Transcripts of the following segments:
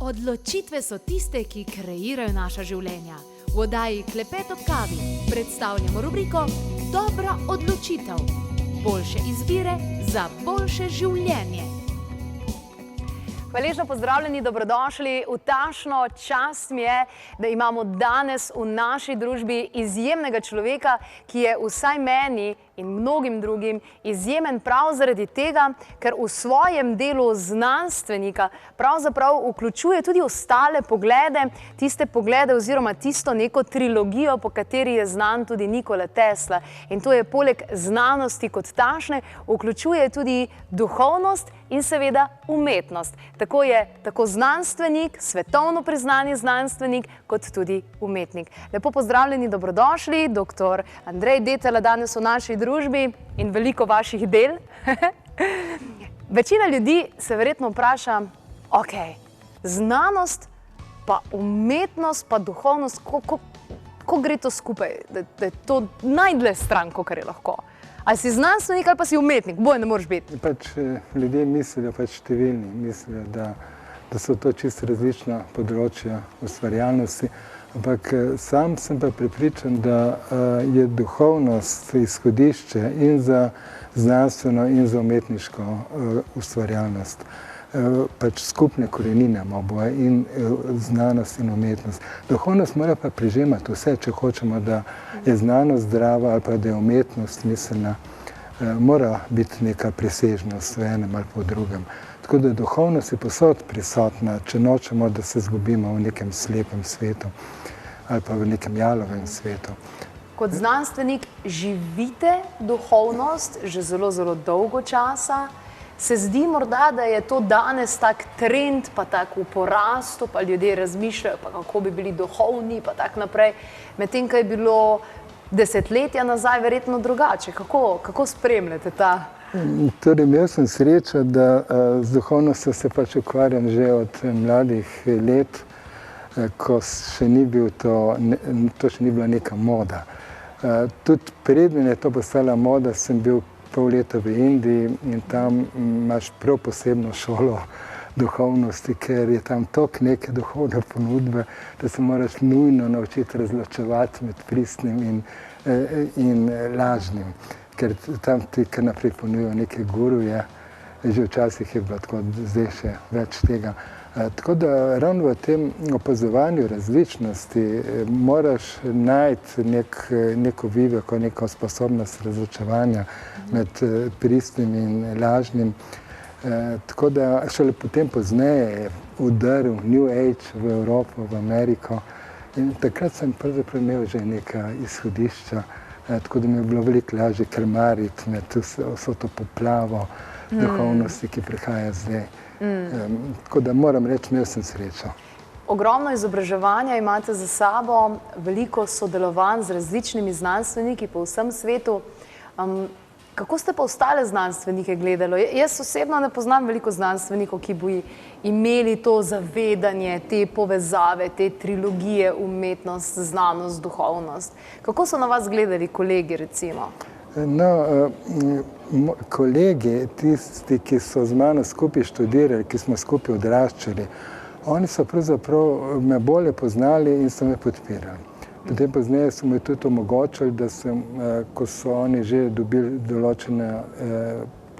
Odločitve so tiste, ki kreirajo naša življenja. V oddaji Klepet ob kavi predstavljamo rubriko Dobra odločitev. Boljše izbire za boljše življenje. Hvaležno pozdravljeni, dobrodošli v Tašno. Čast mi je, da imamo danes v naši družbi izjemnega človeka, ki je vsaj meni in mnogim drugim izjemen prav zaradi tega, ker v svojem delu znanstvenika pravzaprav vključuje tudi ostale poglede, tiste poglede oziroma tisto neko trilogijo, po kateri je znan tudi Nikola Tesla. In to je poleg znanosti kot takšne, vključuje tudi duhovnost in seveda umetnost. Tako je tako znanstvenik, svetovno priznani znanstvenik, kot tudi umetnik. Lepo pozdravljeni, dobrodošli, dr. Andrej Detelj danes v naši družbi in veliko vaših del. Večina ljudi se verjetno vpraša, ok, znanost pa umetnost pa duhovnost, kako gre to skupaj, da je to najdlje stran, kar je lahko. Ali si znanstvenik ali pa si umetnik, boje ne moreš biti. Ljudje mislijo, številni mislijo, da so to čisto različna področja ustvarjalnosti, ampak sam sem pa prepričan, da je duhovnost izhodišče in za znanstveno in za umetniško ustvarjalnost. Skupne korenine ima oboje, in znanost in umetnost. Duhovnost mora pa prežemati vse, če hočemo, da je znanost zdrava ali pa da je umetnost smiselna. Mora biti neka presežnost v enem ali pa v drugem. Tako da duhovnost je povsod prisotna, če nočemo, da se izgubimo v nekem slepem svetu ali pa v nekem jalovem svetu. Kot znanstvenik živite duhovnost že zelo, zelo dolgo časa. Se zdi morda, da je to danes tak trend, pa tak v porastu, pa ljudje razmišljajo, pa kako bi bili duhovni, pa tak naprej. Medtem, ko je bilo desetletja nazaj verjetno drugače. Kako spremljate ta? Torej, imel sem srečo, da z duhovnostjo se ukvarjam že od mladih let, ko še ni bil to še ni bila neka moda. Tudi preden je to postala moda, sem bil pol leta v Indiji in tam imaš prav posebno šolo duhovnosti, ker je tam toliko neke duhovne ponudbe, da se moraš nujno naučiti razločevati med pristnim in lažnim, ker tam ti kar naprej ponujajo neke guruje, že včasih je bilo tako, zdaj še več tega. Tako da ravno v tem opazovanju različnosti moraš najti neko viveko, neko sposobnost razločevanja med pristnim in lažnim. Tako da šele potem pozneje je udaril New Age v Evropo, v Ameriko, in takrat sem pravzaprav imel že neka izhodišča, tako da mi je bilo veliko lažje krmariti med vso to poplavo duhovnosti, ki prihaja zdaj. Tako da moram reči, imel sem srečo. Ogromno izobraževanja imate za sabo, veliko sodelovanj z različnimi znanstveniki po vsem svetu. Kako ste pa ostale znanstvenike gledali? Jaz osebno ne poznam veliko znanstvenikov, ki bi imeli to zavedanje, te povezave, te trilogije, umetnost, znanost, duhovnost. Kako so na vas gledali kolegi, recimo? No, kolegi, tisti, ki so z mano skupaj študirali, ki smo skupaj odraščali, oni so pravzaprav me bolje poznali in so me podpirali. Potem pozneje so mi tudi omogočili, da sem, ko so oni že dobili določene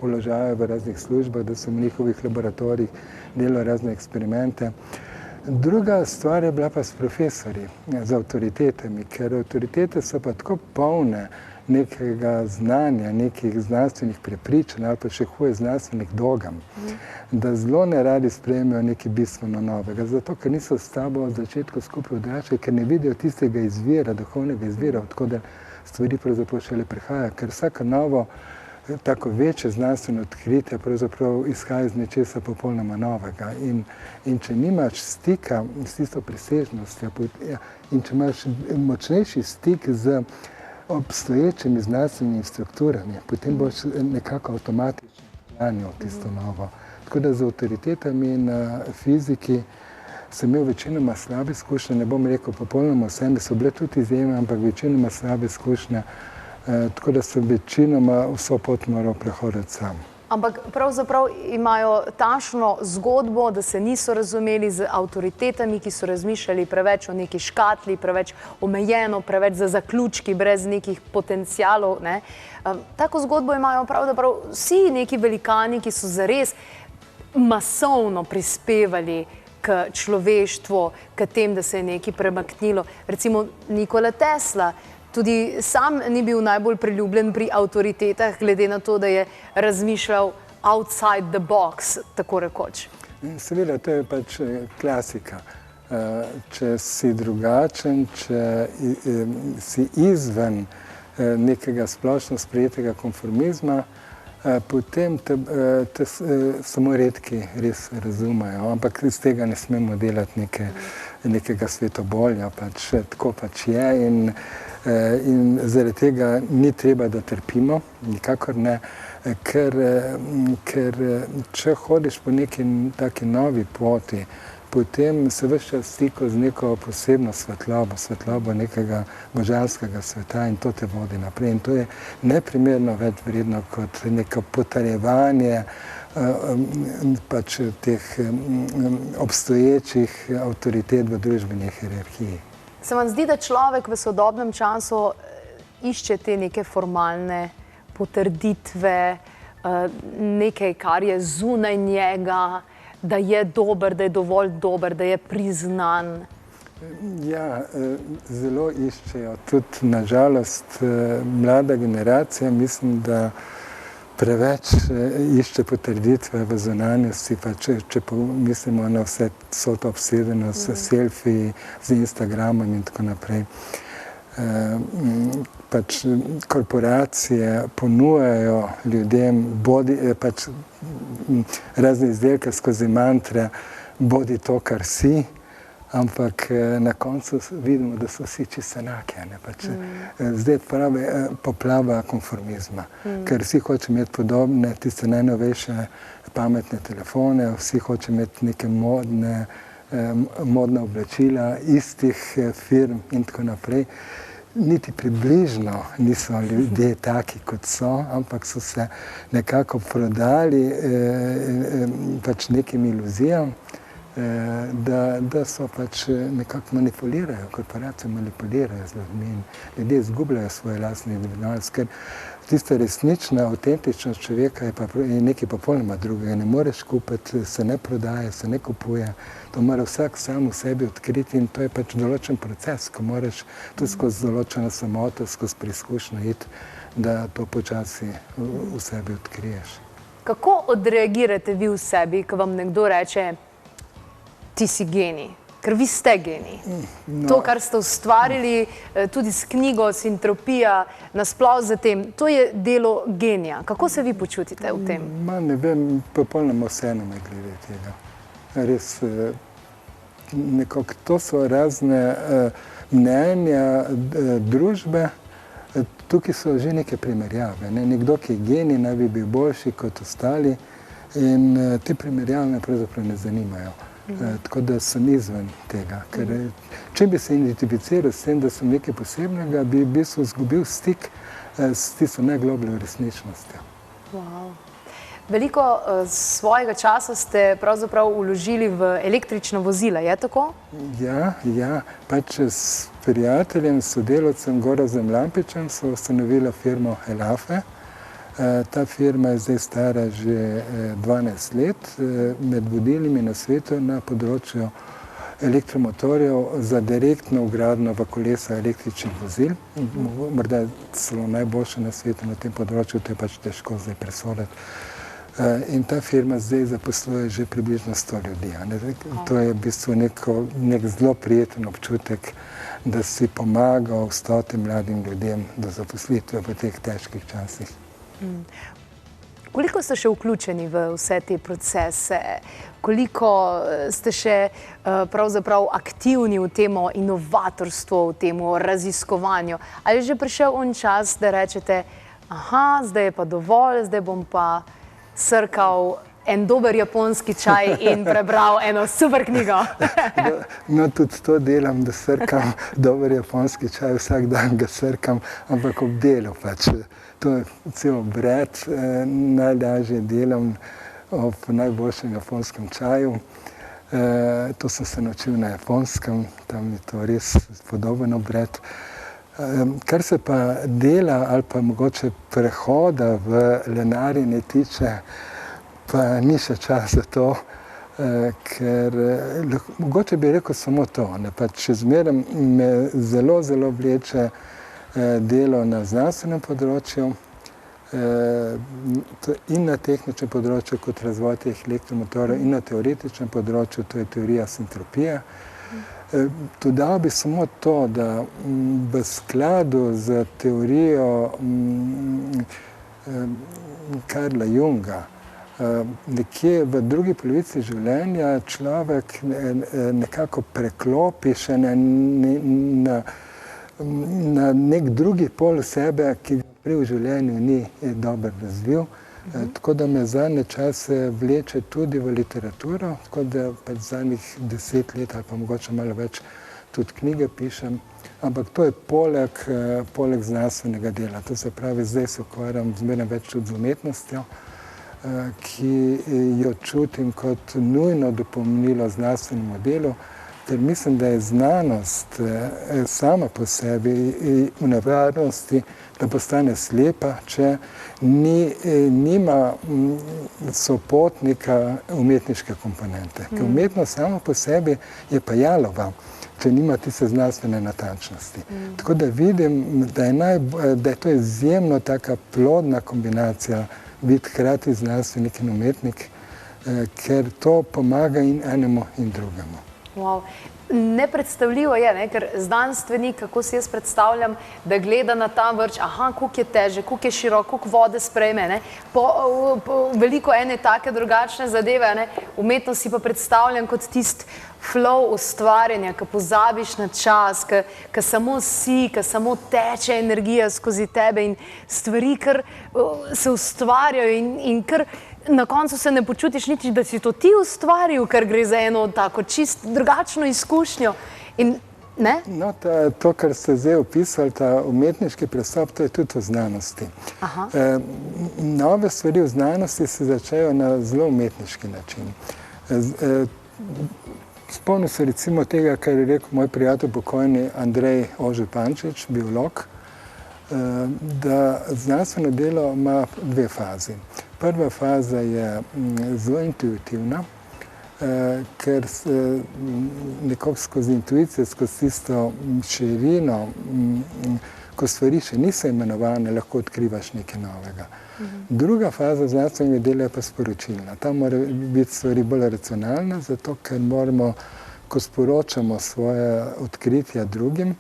položaje v raznih službah, da sem v njihovih laboratorijih delal razne eksperimente. Druga stvar je bila pa s profesorji, z avtoritetami, ker avtoritete so pa tako polne nekega znanja, nekih znanstvenih prepričanj ali pa še huje znanstvenih dogam, da zelo ne radi sprejmejo nekaj bistveno novega. Zato, ker niso s tabo od začetka skupaj odraščali, ker ne vidijo tistega izvira, duhovnega izvira, odkud stvari pravzaprav šele prihajajo. Ker vsako novo, tako večje znanstveno odkritje pravzaprav izhaja iz nečesa popolnoma novega. In če nimaš stika s tisto presežnostjo in če imaš močnejši stik z obstoječimi znanstvenimi strukturami, potem boš nekako avtomatično vklanjal tisto novo. Tako da z avtoritetami na fiziki sem imel večinoma slabe izkušnje, ne bom rekel popolnoma vsem, so bile tudi izjeme, ampak večinoma slabe izkušnje, tako da sem večinoma vso pot moral prehoditi sam. Ampak pravzaprav imajo takšno zgodbo, da se niso razumeli z avtoritetami, ki so razmišljali preveč o neki škatli, preveč omejeno, preveč za zaključki, brez nekih potencialov. Tako zgodbo imajo pravzaprav vsi neki velikani, ki so zares masovno prispevali k človeštvu, k tem, da se je nekaj premaknilo. Recimo Nikola Tesla, tudi sam ni bil najbolj priljubljen pri avtoritetah, glede na to, da je razmišljal outside the box, tako rekoč. Seveda, to je pač klasika. Če si drugačen, če si izven nekega splošno sprejetega konformizma, potem te samo redki res razumejo. Ampak iz tega ne smemo delati nekega svetobolja, tako pač je. In zaradi tega ni treba, da trpimo, nikakor ne, ker če hodiš po neki taki novi poti, potem se ves čas stiko z neko posebno svetlobo nekega božanskega sveta in to te vodi naprej. In to je neprimerno več vredno kot neko potrjevanje pač teh obstoječih avtoritet v družbeni hierarhiji. Se vam zdi, da človek v sodobnem času išče te neke formalne potrditve, nekaj, kar je zunaj njega, da je dober, da je dovolj dober, da je priznan? Ja, zelo iščejo. Tudi, nažalost, mlada generacija, mislim, da preveč išče potrditve v zunanjosti, pa če mislimo na vso to obsedenost s selfiji, z Instagramom in tako naprej. Pač korporacije ponujajo ljudem razne izdelke skozi mantre, bodi to, kar si, ampak na koncu vidimo, da so vsi čisto enaki. Zdaj pravi poplava konformizma, ker vsi hoče imeti podobne, tiste najnovejše pametne telefone, vsi hoče imeti neke modna oblačila istih firm in tako naprej. Niti približno niso ljudje taki, kot so, ampak so se nekako prodali pač nekim iluzijam, da so pač nekako manipulirajo, korporacije manipulirajo z ljudmi in ljudje izgubljajo svoje lastne individualnost, ker tista resnična, avtentičnost človeka je nekaj popolnoma drugega. Ne moreš kupiti, se ne prodaje, se ne kupuje. To mora vsak sam v sebi odkriti in to je pač določen proces, ko moraš tudi skozi določeno samoto, skozi preizkušnjo iti, da to počasi v sebi odkriješ. Kako odreagirate vi v sebi, ko vam nekdo reče, ti si genij? Ker vi ste genij. To, kar ste ustvarili, tudi s knjigo Sintropija, nasploh za tem, to je delo genija. Kako se vi počutite v tem? Ne vem, popolnoma vseeno me glede tega. Res, nekako to so razne mnenja družbe. Tukaj so že neke primerjave. Nekdo, ki je genij, naj bi bil boljši kot ostali in te primerjave me pravzaprav ne zanimajo. Tako da sem izven tega. Ker če bi se identificiral s tem, da sem nekaj posebnega, bi v bistvu izgubil stik s tisto najglobljo resničnostjo. Veliko svojega časa ste pravzaprav vložili v električna vozila, je tako? Ja. Pač s prijateljem, sodelavcem Gorazdom Lampičem so ustanovili firmo Elafe. Ta firma je zdaj stara že 12 let, med vodilnimi na svetu na področju elektromotorjev za direktno vgradnjo v kolesa električnih vozil. Morda celo najboljša na svetu na tem področju, to je pač težko zdaj presoditi. In ta firma zdaj zaposluje že približno 100 ljudi. To je v bistvu nek zelo prijeten občutek, da si pomagal 100 mladim ljudem do zaposlitve v teh težkih časih. Koliko ste še vključeni v vse te procese? Koliko ste še pravzaprav aktivni v tem inovatorstvu, v tem raziskovanju? Ali je že prišel on čas, da rečete, aha, zdaj je pa dovolj, zdaj bom pa srkal en dober japonski čaj in prebral eno super knjigo. No, tudi to delam, da srkam dober japonski čaj, vsak dan ga srkam, ampak ob delu pač. To je cel obred, najlažje delam ob najboljšem japonskem čaju. To sem se naučil na Japonskem, tam je to res podoben obred. Kar se pa dela ali pa mogoče prehoda v lenarjenje tiče, pa ni še čas za to, ker mogoče bi rekel samo to. Še zmeraj me zelo, zelo vleče delo na znanstvenem področju in na tehničnem področju kot razvoj teh elektromotorjev in na teoretičnem področju, to je teorija sintropije. Dodal bi samo to, da v skladu z teorijo Karla Junga nekje v drugi polovici življenja človek nekako preklopi še na nek drugi pol sebe, ki ga prej v življenju ni dobro razvil. Tako da me zadnje čase vleče tudi v literaturo, tako da pač zadnjih 10 let ali pa mogoče malo več tudi knjige pišem. Ampak to je poleg znanstvenega dela. To se pravi, zdaj se ukvarjam zmeraj več tudi z umetnostjo, ki jo čutim kot nujno dopolnilo znanstvenemu delu, ker mislim, da je znanost sama po sebi v nevarnosti, da postane slepa, če nima sopotnika umetniške komponente. Ker umetnost sama po sebi je pa jalova, če nima tiste znanstvene natančnosti. Tako da vidim, da je to izjemno taka plodna kombinacija biti hkrati znanstvenik in umetnik, ker to pomaga in enemu in drugemu. Wow. Nepredstavljivo je, ker znanstvenik, kako si jaz predstavljam, da gleda na ta vrč, koliko je težek, koliko je širok, koliko vode sprejme, veliko ene take drugačne zadeve, umetnost si pa predstavljam kot tist flow ustvarjanja, ko pozabiš na čas, ko samo si, ko samo teče energija skozi tebe in stvari, kar se ustvarjajo in kar na koncu se ne počutiš niti, da si to ti ustvaril, ker gre za eno tako čist drugačno izkušnjo. No, to, kar ste zdaj opisali, ta umetniški pristop, to je tudi v znanosti. Nove stvari v znanosti se začejo na zelo umetniški način. Spomnim se recimo tega, kar je rekel moj prijatelj pokojni Andrej Ože-Pančič, biolog, da znanstveno delo ima dve fazi. Prva faza je zelo intuitivna, ker nekako skozi intuicijo, skozi tisto širino, ko stvari še niso imenovane, lahko odkrivaš nekaj novega. Druga faza znanstvenega dela je pa sporočilna. Tam mora biti stvari bolj racionalne, zato ker moramo, ko sporočamo svoje odkritja drugim,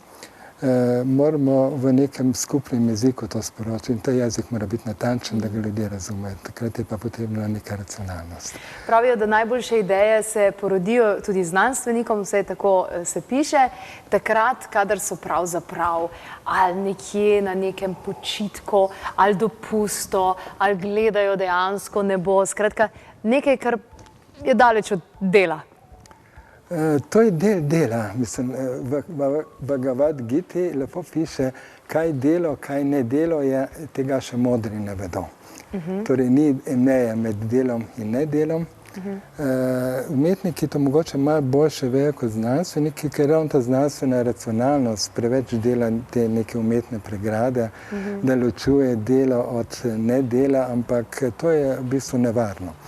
moramo v nekem skupnem jeziku to sporočiti. In ta jezik mora biti natančen, da ga ljudje razumejo. Takrat je pa potrebna neka racionalnost. Pravijo, da najboljše ideje se porodijo tudi znanstvenikom, vse tako se piše, takrat, kadar so pravzaprav ali nekje na nekem počitku, ali dopustu, ali gledajo dejansko nebo. Skratka, nekaj, kar je daleč od dela. To je del dela. Mislim, v Bhagavad Giti lepo piše, kaj delo, kaj ne delo je, tega še modri ne vedo. Torej ni meje med delom in nedelom. Umetniki to mogoče malo boljše vejo kot znanstveniki, ker ravno ta znanstvena racionalnost preveč dela te neke umetne pregrade, da ločuje delo od nedela, ampak to je v bistvu nevarno.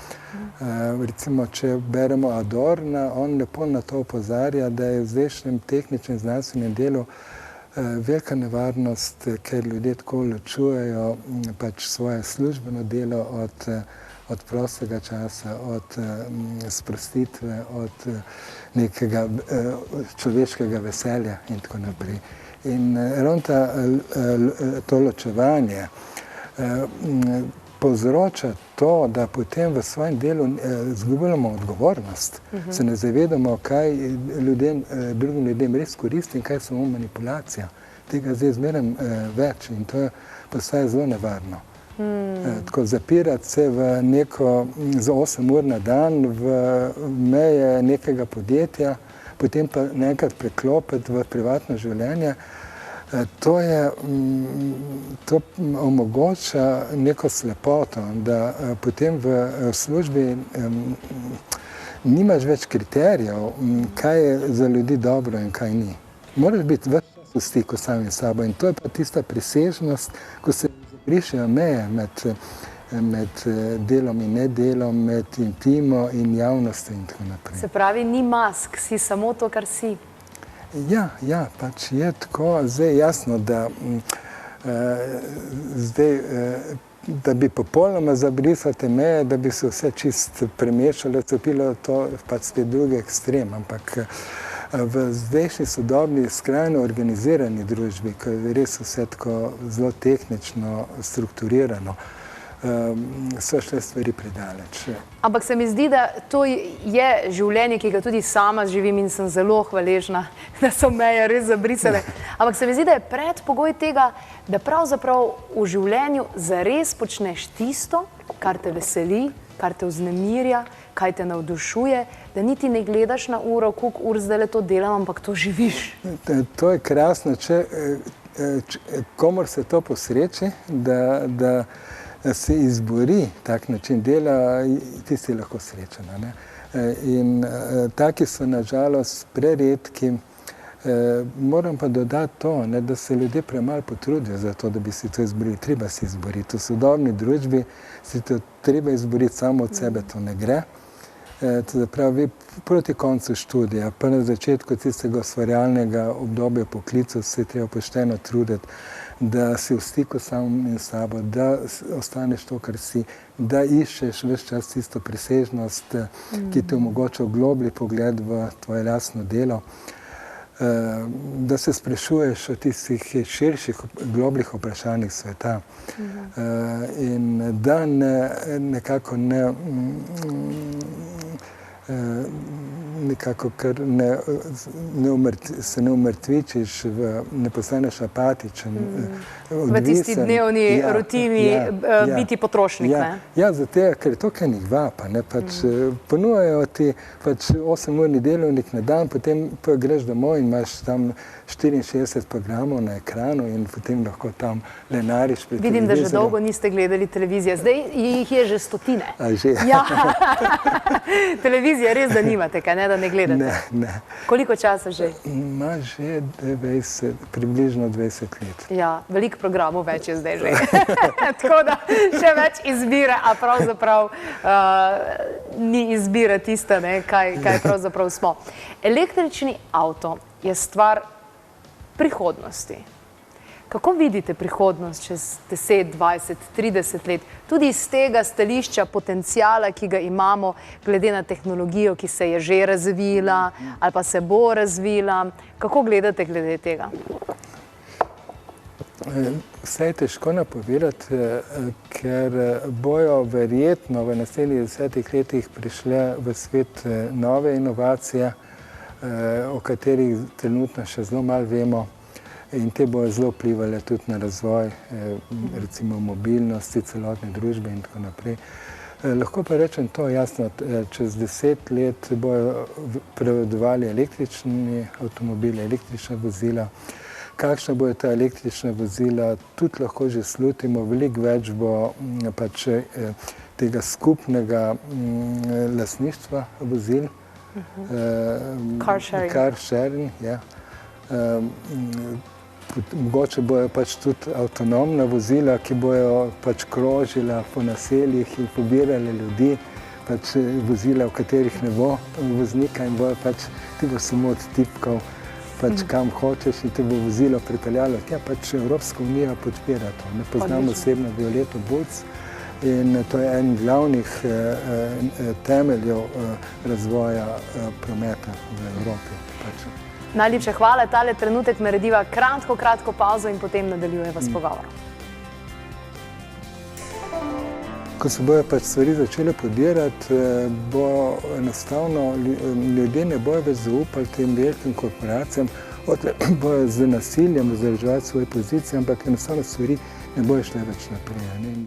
Recimo, če beremo Adorna, on lepo na to opozarja, da je v zdajšnjem tehničnem znanstvenem delu velika nevarnost, ker ljudje tako ločujejo pač svoje službeno delo od prostega časa, od sprostitve, od nekega človeškega veselja in tako naprej. In ravno to ločevanje povzroča to, da potem v svojem delu izgubljamo odgovornost. Se ne zavedamo, kaj drugim ljudem res koristi in kaj samo manipulacija. Tega zdaj zmeraj več in to postaje zelo nevarno. Tako zapirati se v neko za 8 ur na dan v meje nekega podjetja, potem pa nekaj preklopiti v privatno življenje, to omogoča neko slepoto, da potem v službi nimaš več kriterijev, kaj je za ljudi dobro in kaj ni. Moraš biti ves čas v stiku sami s sabo in to je pa tista presežnost, ko se brišejo meje med delom in nedelom, med intimo in javnostjo in tako naprej. Se pravi, ni mask, si samo to, kar si. Ja, pač je tako. Zdaj jasno, da da bi popolnoma zabrisali te meje, da bi se vse čist premešalo, odstopilo, to pač spet drugi ekstrem, ampak v zdajšnji sodobni, skrajno organizirani družbi, ko je res vse tako zelo tehnično strukturirano, so šle stvari predaleč. Ampak se mi zdi, da to je življenje, ki ga tudi sama živim in sem zelo hvaležna, da so meje res zabrisane. Ampak se mi zdi, da je predpogoj tega, da pravzaprav v življenju zares počneš tisto, kar te veseli, kar te vznemirja, kaj te navdušuje, da niti ne gledaš na uro, koliko ur zdaj to delam, ampak to živiš. To je krasno, komor se to posreči, da se izbori tak način dela, tisti lahko srečen. In taki so nažalost preredki. Moram pa dodati to, da se ljudje premalo potrudijo za to, da bi si to izborili. Treba si izboriti. V sodobni družbi si to treba izboriti samo od sebe, to ne gre. Vi proti koncu študija, pa na začetku tistega ustvarjalnega obdobja poklica se treba pošteno truditi, da si v stiku samim sabo, da ostaneš to, kar si, da iščeš ves čas tisto presežnost, ki ti omogoča globlji pogled v tvoje lastno delo, da se sprašuješ o tistih širših, globljih vprašanjih sveta in da nekako se ne umrtvičiš, ne postaneš apatičen, odvisen. V tisti dnevni rutini biti potrošnik. Ja, zato, ker je to kaj njih vapa. Ponujajo ti 8-urni delovnik na dan, potem pa greš domov in imaš tam 64 programov na ekranu in potem lahko tam lenariš pred televizorjem. Vidim, da že dolgo niste gledali televizije. Zdaj jih je že stotine. A že? Ja. Televizija res, da nimate, kaj ne, da ne gledate? Ne. Koliko časa že? Ima že približno 20 let. Ja, veliko programov več je zdaj že. Tako da še več izbire, a pravzaprav ni izbira tista, kaj pravzaprav smo. Električni avto je stvar prihodnosti. Kako vidite prihodnost čez 10, 20, 30 let? Tudi iz tega stališča potencijala, ki ga imamo, glede na tehnologijo, ki se je že razvila ali pa se bo razvila. Kako gledate glede tega? Vse je težko napovedati, ker bojo verjetno v naslednjih 10 letih prišle v svet nove inovacije, o katerih trenutno še zelo malo vemo. In te bojo zelo vplivali tudi na razvoj, recimo mobilnosti celotne družbe in tako naprej. Lahko pa rečem to, jasno, čez 10 let bojo prevladovali električni avtomobili, električna vozila. Kakšna bojo ta električna vozila, tudi lahko že slutimo, veliko več bo pač tega skupnega lastništva vozil. Car sharing, ja. Mogoče bojo pač tudi avtonomna vozila, ki bojo pač krožila po naseljih in pobirali ljudi, pač vozila, v katerih ne bo voznika in bojo pač, ti bo samo odtipkal pač kam hočeš in te bo vozilo pripeljalo. Ja, pač Evropska unija podpira to. Ne poznam osebno Violeto Bulc in to je en glavnih temeljev razvoja prometa v Evropi. Najlepša hvala. Tale trenutek narediva kratko pauzo in potem nadaljujeva s pogovorom. Ko se bojo pač stvari začele podirati, bo enostavno ljudje ne bojo več zaupali tem velikim korporacijam, bojo z nasiljem vzdrževati svoje pozicije, ampak enostavno stvari ne bojo šle več naprej.